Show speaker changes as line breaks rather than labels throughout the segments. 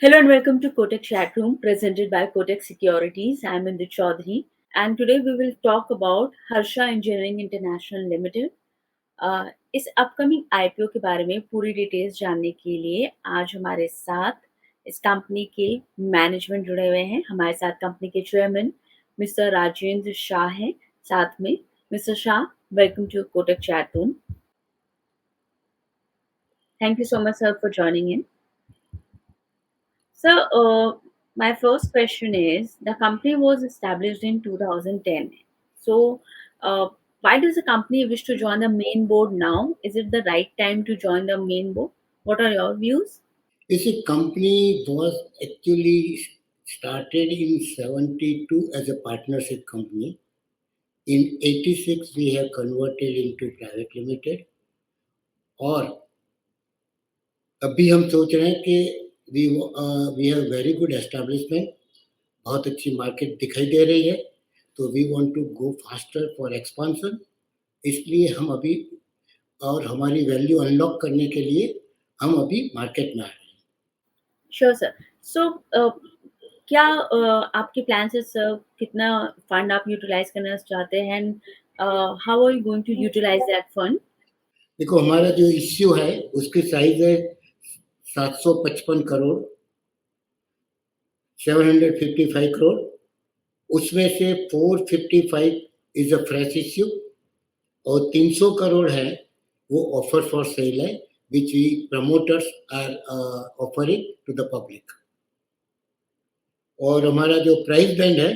Hello and welcome to Kotak Chat Room presented by Kotak Securities. I'm Indu Chaudhary and today we will talk about Harsha Engineering International Limited. इस upcoming IPO के बारे में पूरी details जानने के लिए आज हमारे साथ इस कंपनी के मैनेजमेंट जुड़े हुए हैं। हमारे साथ कंपनी के चेयरमैन मिस्टर राजेंद्र शाह हैं। साथ में mister Shah, welcome to Kotak chat room. Thank you so much, sir, for joining in. So, my first question is the company was established in 2010. So, why does the company wish to join the main board now? Is it the right time to join the main board? What are your views?
This company was actually started in 72 as a partnership company. In 86 we have converted into private limited और अभी हम सोच रहे हैं कि we have very good establishment, बहुत अच्छी market दिखाई दे रही है, तो we want to go faster for expansion. इसलिए हम अभी और हमारी वैल्यू अनलॉक करने के लिए हम अभी मार्केट में आ रहे हैं।
Sure, sir. So, क्या आपके प्लान है सर? कितना फंड आप यूटिलाइज करना चाहते हैं? How are you going to utilize that fund?
देखो, हमारा जो इश्यू है उसकी साइज है 755 करोड़, 755 करोड़। उसमें से 455 इज अ फ्रेश इश्यू और 300 करोड़ है वो ऑफर फॉर सेल है, which we promoters are offering to the public. और हमारा जो प्राइस बैंड है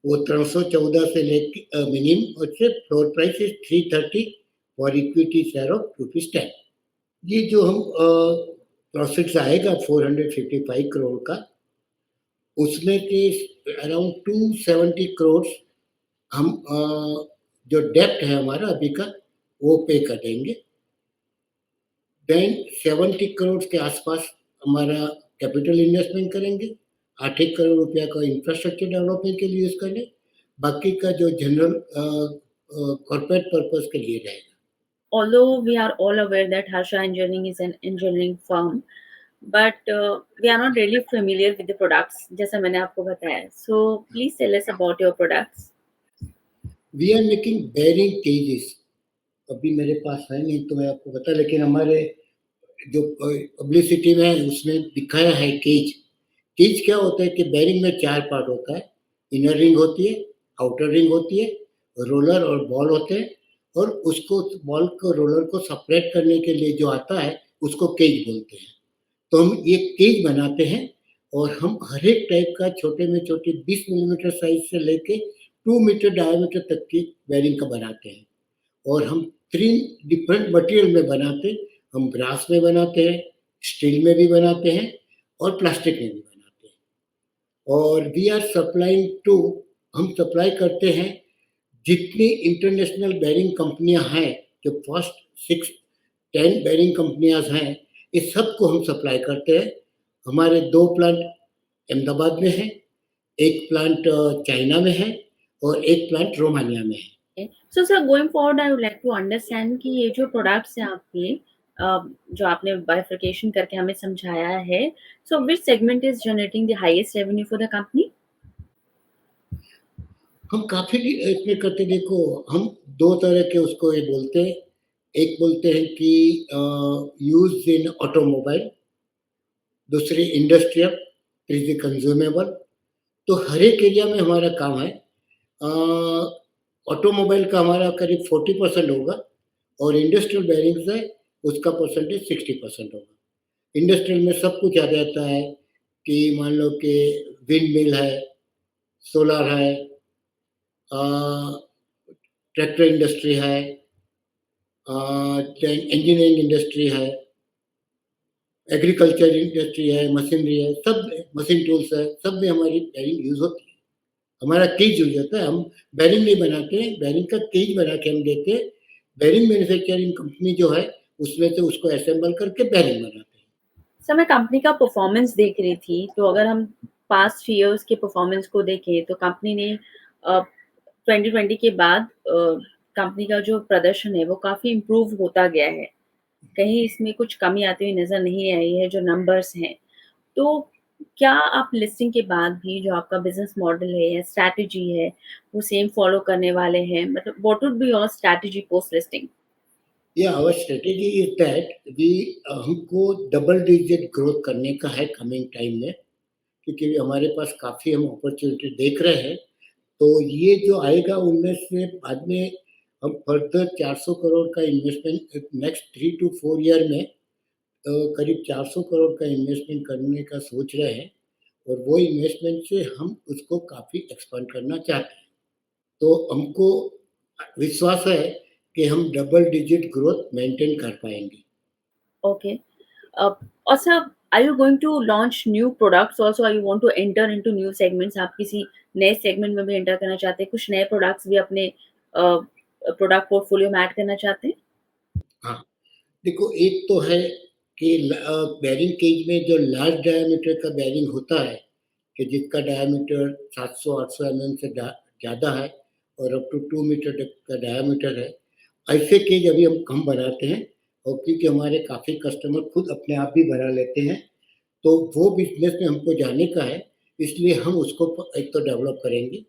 वो 314 से लेके मिनिमम और floor price is 330 for equity share of ₹10। ये जो हम प्रॉफिट्स आएगा 455 करोड़ का, उसमें से अराउंड 270 करोड़ हम जो डेप्ट है हमारा अभी का वो पे कर देंगे। देन 70 करोड़ के आसपास हमारा कैपिटल इन्वेस्टमेंट करेंगे, 8 करोड़ रुपया का इंफ्रास्ट्रक्चर डेवलपमेंट के लिए यूज करें, बाकी का जो जनरल कॉर्पोरेट पर्पस के लिए रहेगा।
Although we are all aware that Harsha Engineering is an engineering firm, but we are not really familiar with the products, जैसा मैंने आपको बताया. So please tell us about your products.
We are making bearing cages. अभी मेरे पास है नहीं तो मैं आपको बता, लेकिन हमारे जो पब्लिसिटी में है उसमें दिखाया है केज। केज क्या होता है कि बेरिंग में 4 पार्ट होता है, इनर रिंग होती है, आउटर रिंग होती है, रोलर और बॉल होते हैं, और उसको बॉल को रोलर को सेपरेट करने के लिए जो आता है उसको केज बोलते हैं। तो हम ये केज बनाते हैं और हम हर एक टाइप का छोटे में छोटे 20 मिलीमीटर साइज से लेके 2 मीटर डायमीटर तक की बेरिंग का बनाते हैं। और हम 3 डिफरेंट मटेरियल में बनाते हैं। हम ब्रास में बनाते हैं, स्टील में भी बनाते हैं और प्लास्टिक में भी बनाते हैं। और वी आर सप्लाइंग टू, हम सप्लाई करते हैं जितनी इंटरनेशनल बेरिंग कंपनियां हैं, जो फर्स्ट 6-10 बेरिंग कंपनियां हैं, इस सब को हम सप्लाई करते हैं। हमारे 2 प्लांट अहमदाबाद में है, एक प्लांट चाइना में है और एक प्लांट रोमानिया में है।
So sir, going forward, I would like to understand कि ये जो products हैं आपके, जो आपने bifurcation करके हमें समझाया है, so which segment is generating the highest revenue for the company?
हम काफ़ी इसमें करते, देखो हम 2 तरह के उसको ये बोलते हैं। एक बोलते हैं कि यूज़ इन ऑटोमोबाइल, दूसरी इंडस्ट्रियल, तीसरी कंज्यूमेबल। तो हर एक एरिया में हमारा काम है। ऑटोमोबाइल का हमारा करीब 40% होगा और इंडस्ट्रियल बेरिंग्स है उसका परसेंटेज 60% होगा। इंडस्ट्रियल में सब कुछ आ जाता है कि मान लो कि विंड मिल है, सोलर है, ट्रैक्टर इंडस्ट्री है, इंजीनियरिंग इंडस्ट्री है, एग्रीकल्चर इंडस्ट्री है, मशीनरी है, सब मशीन टूल्स है, सब में हमारी बेरिंग यूज़ होती है। हमारा केज यूज़ होता है। हम बेरिंग नहीं बनाते हैं, बेरिंग का केज बना के हम देते हैं। बेरिंग मैन्युफैक्चरिंग कंपनी जो है उसमें से उसको असेंबल करके बेरिंग बनाते हैं।
सर, मैं कंपनी का परफॉर्मेंस देख रही थी, तो अगर हम पास्ट ईयर्स के परफॉर्मेंस को देखें तो कंपनी ने 2020 के बाद कंपनी का जो प्रदर्शन है वो काफ़ी इम्प्रूव होता गया है। कहीं इसमें कुछ कमी आती हुई नज़र नहीं आई है जो नंबर्स हैं। तो क्या आप लिस्टिंग के बाद भी जो आपका बिज़नेस मॉडल है या स्ट्रैटेजी है, वो सेम फ़ॉलो करने वाले हैं? मतलब what would be your strategy post listing?
या our strategy is that we हमको डबल डिजिट ग्रोथ करने का है कमिंग टाइम में, क्योंकि हमारे पास काफ़ी हम अपॉर्च्युनिटी देख रहे हैं। तो ये जो आएगा उनमें से बाद में हम फर्दर 400 करोड़ का इन्वेस्टमेंट नेक्स्ट 3 टू 4 ईयर में करीब 400 करोड़ का इन्वेस्टमेंट करने का सोच रहे हैं, और वो इन्वेस्टमेंट से हम उसको काफ़ी एक्सपांड करना चाहते हैं। तो हमको विश्वास है कि हम डबल डिजिट ग्रोथ मेंटेन कर पाएँगे।
Okay. Uh, also, are you going to launch new products also? Are you want to enter into new segments? आप किसी नए सेगमेंट में भी एंटर करना चाहते हैं? कुछ नए प्रोडक्ट्स भी अपने प्रोडक्ट पोर्टफोलियो में ऐड करना चाहते हैं?
हाँ, देखो एक तो है कि बेयरिंग केज में जो लार्ज डायमीटर का बेयरिंग होता है, कि जिसका डायमीटर 700-800 एमएम से ज़्यादा है और अप टू 2 मीटर तक का डायमीटर है। ऐसे केज अभी हम कम बनाते हैं, और क्योंकि हमारे काफ़ी कस्टमर खुद अपने आप भी बना लेते हैं, तो वो बिज़नेस में हमको जाने का है, इसलिए हम उसको एक तो डेवलप करेंगे।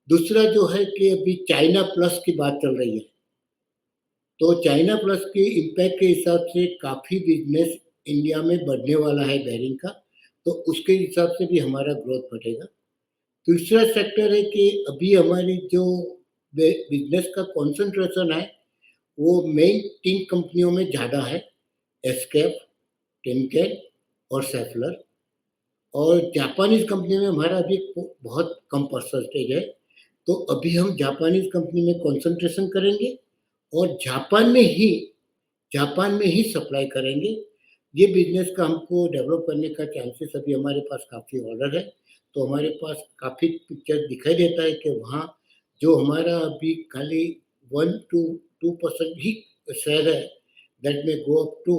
दूसरा जो है कि अभी चाइना प्लस की बात चल रही है, तो चाइना प्लस के इम्पैक्ट के हिसाब से काफ़ी बिज़नेस इंडिया में बढ़ने वाला है बेयरिंग का, तो उसके हिसाब से भी हमारा ग्रोथ बढ़ेगा। तीसरा सेक्टर है कि अभी हमारी जो बिज़नेस का कंसंट्रेशन है, वो मेन 3 कंपनियों में ज़्यादा है, एसकेफ, टिमकेन और सेफलर। और जापानीज़ कंपनी में हमारा अभी बहुत कम परसेंटेज है, तो अभी हम जापानीज़ कंपनी में कंसंट्रेशन करेंगे और जापान में ही सप्लाई करेंगे। ये बिज़नेस का हमको डेवलप करने का चांसेस, अभी हमारे पास काफ़ी ऑर्डर है, तो हमारे पास काफ़ी पिक्चर दिखाई देता है कि वहाँ जो हमारा अभी खाली 1 टू 2% ही शेयर है, दैट में गो अप टू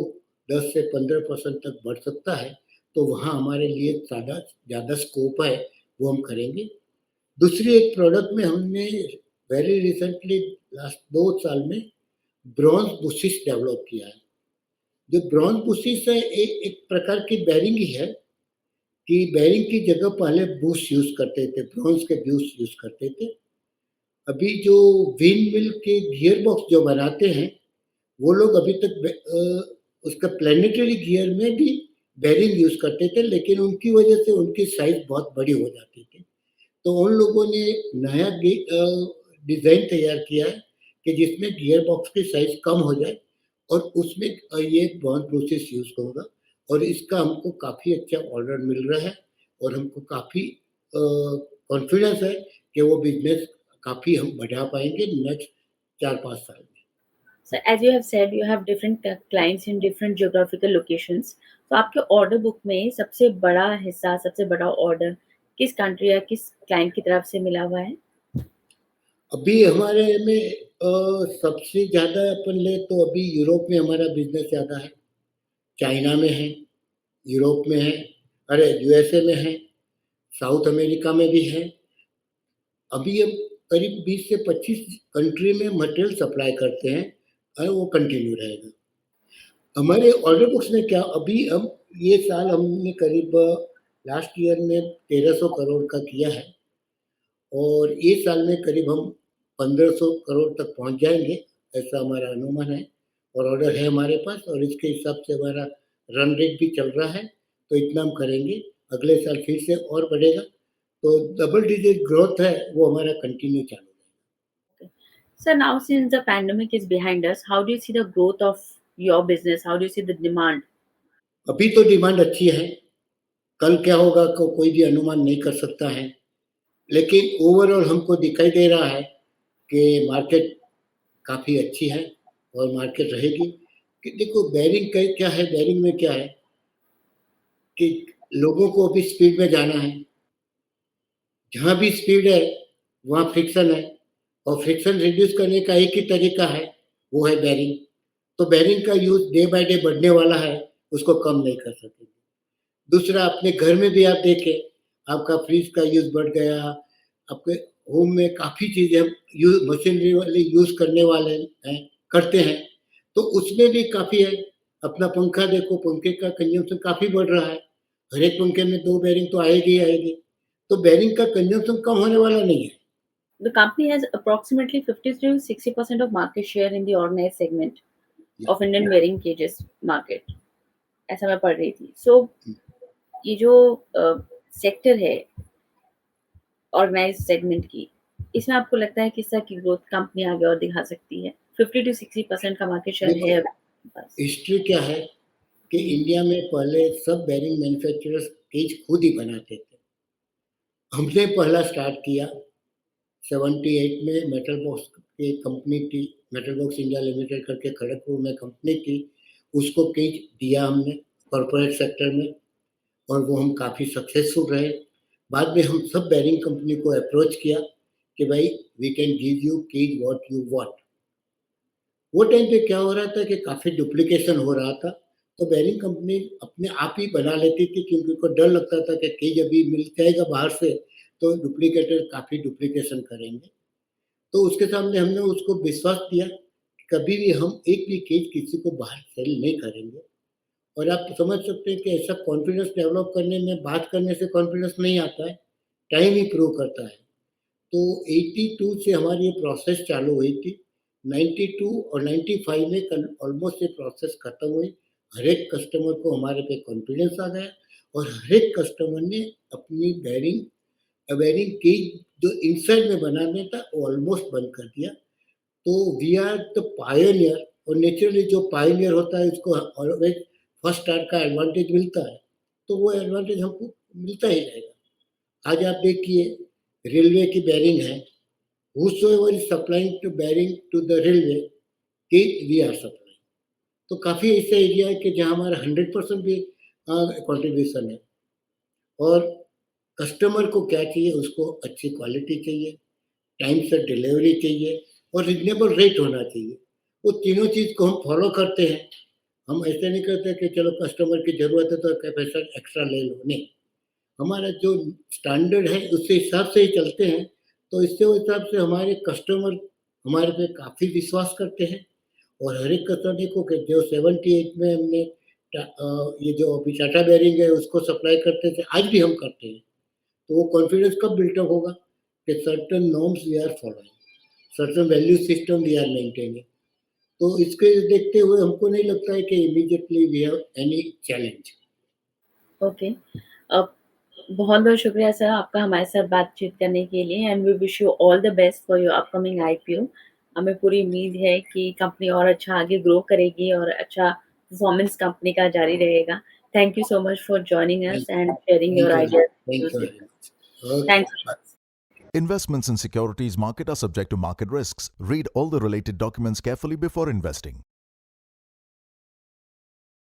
10 से 15% तक बढ़ सकता है, तो वहाँ हमारे लिए ज़्यादा ज़्यादा स्कोप है, वो हम करेंगे। दूसरी एक प्रोडक्ट में हमने वेरी रिसेंटली लास्ट 2 साल में ब्रॉन्ज बुशिस डेवलप किया है। जो ब्रॉन्ज बुशिस है, एक प्रकार की बेयरिंग ही है, कि बेयरिंग की जगह पहले बुश यूज़ करते थे, ब्रॉन्ज के बुश यूज़ करते थे। अभी जो विंड मिल के गियर बॉक्स जो बनाते हैं, वो लोग अभी तक उसका प्लैनेटरी गियर में भी बेयरिंग यूज़ करते थे, लेकिन उनकी वजह से उनकी साइज़ बहुत बड़ी हो जाती थी। तो उन लोगों ने नया डिज़ाइन तैयार किया है कि जिसमें गियर बॉक्स की साइज़ कम हो जाए, और उसमें ये बॉन्ड प्रोसेस यूज़ होगा, और इसका हमको काफ़ी अच्छा ऑर्डर मिल रहा है, और हमको काफ़ी कॉन्फिडेंस है कि वो बिज़नेस काफ़ी हम बढ़ा पाएँगे नेक्स्ट 4-5 साल में।
So as you have said, you have different clients in different geographical locations. तो आपके ऑर्डर बुक में सबसे बड़ा हिस्सा, सबसे बड़ा ऑर्डर किस कंट्री या किस क्लाइंट की तरफ से मिला हुआ है?
अभी हमारे में सबसे ज़्यादा अपन ले तो अभी यूरोप में हमारा बिज़नेस ज़्यादा है, चाइना में है, यूरोप में है, अरे यूएसए में है, साउथ अमेरिका में भी है। अभी हम करीब 20 से 25 कंट्री में मटेरियल सप्लाई करते हैं, और वो कंटिन्यू रहेगा। हमारे ऑर्डर बुक्स में क्या, अभी हम ये साल हमने करीब लास्ट ईयर में 1300 करोड़ का किया है, और ये साल में करीब हम 1500 करोड़ तक पहुँच जाएँगे, ऐसा हमारा अनुमान है, और ऑर्डर है हमारे पास, और इसके हिसाब से हमारा रन रेट भी चल रहा है, तो इतना हम करेंगे। अगले साल फिर से और बढ़ेगा, तो डबल डिजिट ग्रोथ है, वो हमारा कंटिन्यू चालू रहेगा।
So now since the pandemic is behind us, how do you see the growth of your business? How do you see the demand?
अभी तो डिमांड अच्छी है, कल क्या होगा को कोई भी अनुमान नहीं कर सकता है, लेकिन ओवरऑल हमको दिखाई दे रहा है कि मार्केट काफ़ी अच्छी है, और मार्केट रहेगी। कि देखो बेयरिंग का क्या है, बेयरिंग में क्या है कि लोगों को अभी स्पीड में जाना है, जहाँ भी स्पीड है, वहाँ फ्रिक्शन है, और फ्रिक्शन रिड्यूस करने का एक ही तरीका है, वो है बेयरिंग। तो बेयरिंग का यूज़ डे बाय डे बढ़ने वाला है, उसको कम नहीं कर सकेंगे। दूसरा, अपने घर में भी आप देखें, आपका फ्रिज का यूज़ बढ़ गया, आपके होम में काफ़ी चीज़ें हम मशीनरी वाले यूज़ करने वाले हैं, करते हैं, तो उसमें भी काफ़ी है। अपना पंखा देखो, पंखे का कंज़म्पशन काफ़ी बढ़ रहा है। हर एक पंखे में 2 बेरिंग तो आएगी ही आएगी। तो बेरिंग का कंजम्पशन कम होने वाला नहीं है।
The company has approximately 50 to 60% of market share in the organized segment
या
of Indian bearing cages market. ऐसा मैं पढ़ रही थी। So
हुँ,
ये जो सेक्टर है ऑर्गेनाइज्ड सेगमेंट की, इसमें आपको लगता है किस तरह की ग्रोथ कंपनी आगे और दिखा सकती है? 50 टू 60% का मार्केट शेयर
देखो
है अभी बस।
हिस्ट्री क्या है कि इंडिया में पहले सब बेरिंग मैन्युफैक्चरर्स केज खुद ही बनाते थे। हमने पहला स्टार्ट किया 78 में मेटल बॉक्स की कंपनी थी, मेटल बॉक्स इंडिया लिमिटेड करके खड़गपुर में कंपनी थी, उसको केज दिया हमने कॉर्पोरेट सेक्टर में और वो हम काफ़ी सक्सेसफुल रहे। बाद में हम सब बेरिंग कंपनी को अप्रोच किया कि भाई we can give you cage what you want. वो टाइम पे क्या हो रहा था कि काफ़ी डुप्लीकेशन हो रहा था, तो बेरिंग कंपनी अपने आप ही बना लेती थी क्योंकि उनको डर लगता था कि केज अभी मिल जाएगा बाहर से, तो डुप्लीकेटर काफ़ी डुप्लीकेशन करेंगे। तो उसके सामने हमने उसको विश्वास दिया, कि कभी भी हम एक भी केज किसी को बाहर सेल नहीं करेंगे और आप समझ सकते हैं कि ऐसा कॉन्फिडेंस डेवलप करने में बात करने से कॉन्फिडेंस नहीं आता है, टाइम ही प्रूव करता है। तो 82 से हमारी ये प्रोसेस चालू हुई थी। 92 और 95 में कल ऑलमोस्ट ये प्रोसेस खत्म हुई। हर एक कस्टमर को हमारे पे कॉन्फिडेंस आ गया और हर एक कस्टमर ने अपनी बेयरिंग की जो इनसाइड में बनाना था वो ऑलमोस्ट बंद कर दिया। तो वी आर द पायोनियर और नेचुरली जो पायोनियर होता है उसको ऑलवेज फर्स्ट स्टार्ट का एडवांटेज मिलता है। तो वो एडवांटेज हमको मिलता ही रहेगा। आज आप देखिए रेलवे की बेयरिंग है, whosoever is supplying to bearing to the railway कि we are supplying। तो काफ़ी ऐसा एरिया है कि जहाँ हमारा 100% भी कंट्रीब्यूशन है और कस्टमर को क्या चाहिए उसको अच्छी क्वालिटी चाहिए, टाइम से डिलीवरी चाहिए और रीज़नेबल रेट होना चाहिए। वो तीनों चीज़ को हम फॉलो करते हैं। हम ऐसे नहीं करते कि चलो कस्टमर की ज़रूरत है तो क्या पैसा एक्स्ट्रा ले लो, नहीं। हमारा जो स्टैंडर्ड है उसके हिसाब से ही चलते हैं, तो इससे उस हिसाब से हमारे कस्टमर हमारे पे काफ़ी विश्वास करते हैं और हर एक कस्टमर देखो कि जो 78 में हमने ये जो अभी टाटा बेयरिंग है उसको सप्लाई करते थे, आज भी हम करते हैं। तो वो कॉन्फिडेंस कब बिल्ट अप होगा कि certain norms we are following, certain value system we are maintaining. तो इसके देखते हुए हमको नहीं लगता है कि immediately we have any challenge.
Okay. अब बहुत-बहुत शुक्रिया सर आपका हमारे साथ बातचीत करने के लिए and we wish you all the best for your upcoming IPO. हमें पूरी उम्मीद है कि कंपनी और अच्छा आगे ग्रो करेगी और अच्छा परफॉर्मेंस कंपनी का जारी रहेगा। Thank you so much for joining
thank
us and sharing your
thank you
ideas
very
with us.
Much. Okay,
thanks
bye.
Investments in securities market are subject to market risks. Read all the related documents carefully before investing.